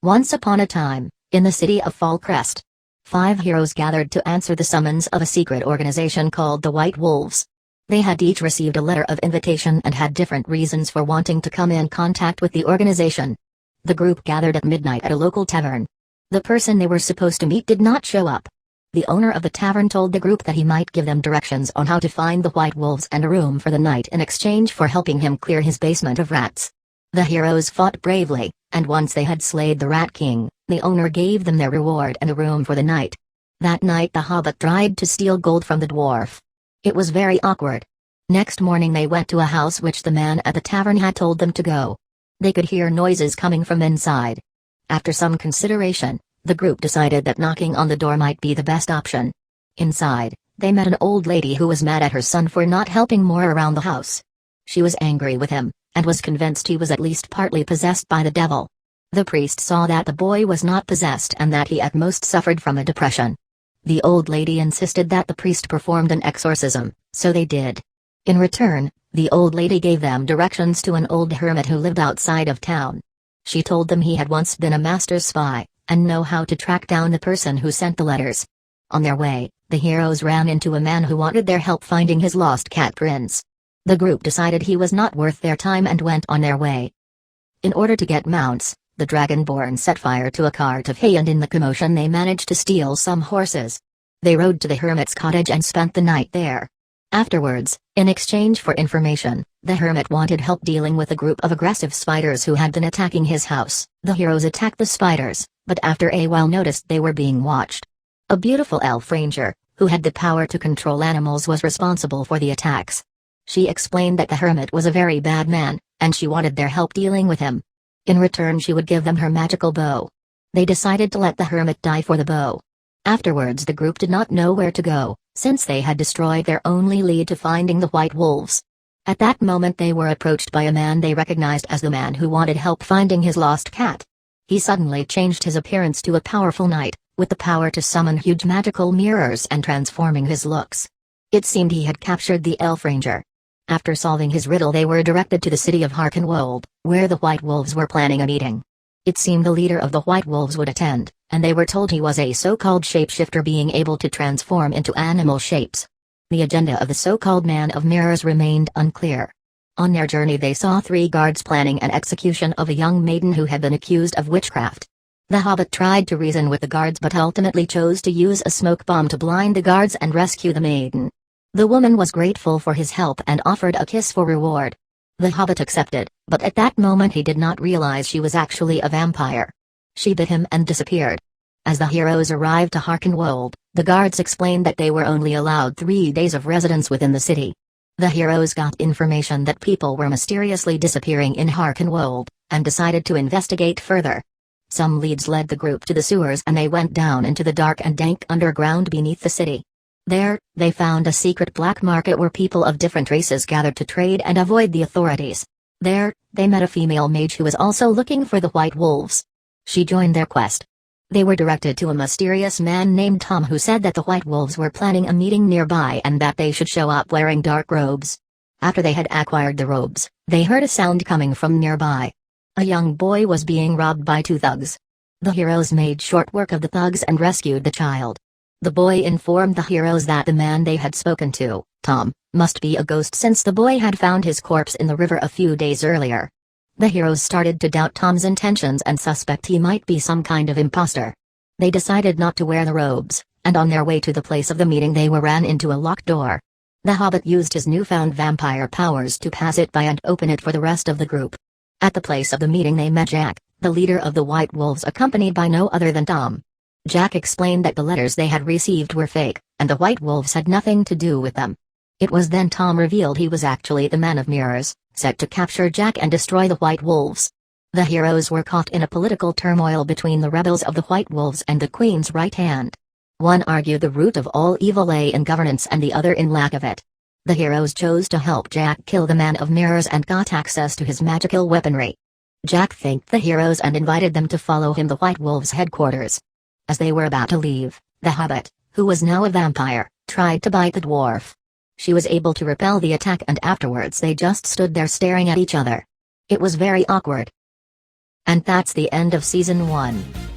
Once upon a time, in the city of Fallcrest, 5 heroes gathered to answer the summons of a secret organization called the White Wolves. They had each received a letter of invitation and had different reasons for wanting to come in contact with the organization. The group gathered at midnight at a local tavern. The person they were supposed to meet did not show up. The owner of the tavern told the group that he might give them directions on how to find the White Wolves and a room for the night in exchange for helping him clear his basement of rats. The heroes fought bravely, and once they had slayed the Rat King, the owner gave them their reward and a room for the night. That night the hobbit tried to steal gold from the dwarf. It was very awkward. Next morning they went to a house which the man at the tavern had told them to go. They could hear noises coming from inside. After some consideration, the group decided that knocking on the door might be the best option. Inside, they met an old lady who was mad at her son for not helping more around the house. She was angry with him, and was convinced he was at least partly possessed by the devil. The priest saw that the boy was not possessed and that he at most suffered from a depression. The old lady insisted that the priest performed an exorcism, so they did. In return, the old lady gave them directions to an old hermit who lived outside of town. She told them he had once been a master spy, and know how to track down the person who sent the letters. On their way, the heroes ran into a man who wanted their help finding his lost cat Prince. The group decided he was not worth their time and went on their way. In order to get mounts, the Dragonborn set fire to a cart of hay and in the commotion they managed to steal some horses. They rode to the hermit's cottage and spent the night there. Afterwards, in exchange for information, the hermit wanted help dealing with a group of aggressive spiders who had been attacking his house. The heroes attacked the spiders, but after a while noticed they were being watched. A beautiful elf ranger, who had the power to control animals, was responsible for the attacks. She explained that the hermit was a very bad man, and she wanted their help dealing with him. In return she would give them her magical bow. They decided to let the hermit die for the bow. Afterwards the group did not know where to go, since they had destroyed their only lead to finding the White Wolves. At that moment they were approached by a man they recognized as the man who wanted help finding his lost cat. He suddenly changed his appearance to a powerful knight, with the power to summon huge magical mirrors and transforming his looks. It seemed he had captured the elf ranger. After solving his riddle they were directed to the city of Harkenwold, where the White Wolves were planning a meeting. It seemed the leader of the White Wolves would attend, and they were told he was a so-called shapeshifter being able to transform into animal shapes. The agenda of the so-called Man of Mirrors remained unclear. On their journey they saw 3 guards planning an execution of a young maiden who had been accused of witchcraft. The hobbit tried to reason with the guards but ultimately chose to use a smoke bomb to blind the guards and rescue the maiden. The woman was grateful for his help and offered a kiss for reward. The hobbit accepted, but at that moment he did not realize she was actually a vampire. She bit him and disappeared. As the heroes arrived to Harkenwold, the guards explained that they were only allowed 3 days of residence within the city. The heroes got information that people were mysteriously disappearing in Harkenwold, and decided to investigate further. Some leads led the group to the sewers and they went down into the dark and dank underground beneath the city. There, they found a secret black market where people of different races gathered to trade and avoid the authorities. There, they met a female mage who was also looking for the White Wolves. She joined their quest. They were directed to a mysterious man named Tom who said that the White Wolves were planning a meeting nearby and that they should show up wearing dark robes. After they had acquired the robes, they heard a sound coming from nearby. A young boy was being robbed by 2 thugs. The heroes made short work of the thugs and rescued the child. The boy informed the heroes that the man they had spoken to, Tom, must be a ghost since the boy had found his corpse in the river a few days earlier. The heroes started to doubt Tom's intentions and suspect he might be some kind of imposter. They decided not to wear the robes, and on their way to the place of the meeting they ran into a locked door. The hobbit used his newfound vampire powers to pass it by and open it for the rest of the group. At the place of the meeting they met Jack, the leader of the White Wolves, accompanied by no other than Tom. Jack explained that the letters they had received were fake, and the White Wolves had nothing to do with them. It was then Tom revealed he was actually the Man of Mirrors, set to capture Jack and destroy the White Wolves. The heroes were caught in a political turmoil between the rebels of the White Wolves and the Queen's right hand. One argued the root of all evil lay in governance and the other in lack of it. The heroes chose to help Jack kill the Man of Mirrors and got access to his magical weaponry. Jack thanked the heroes and invited them to follow him to the White Wolves' headquarters. As they were about to leave, the hobbit, who was now a vampire, tried to bite the dwarf. She was able to repel the attack and afterwards they just stood there staring at each other. It was very awkward. And that's the end of Season 1.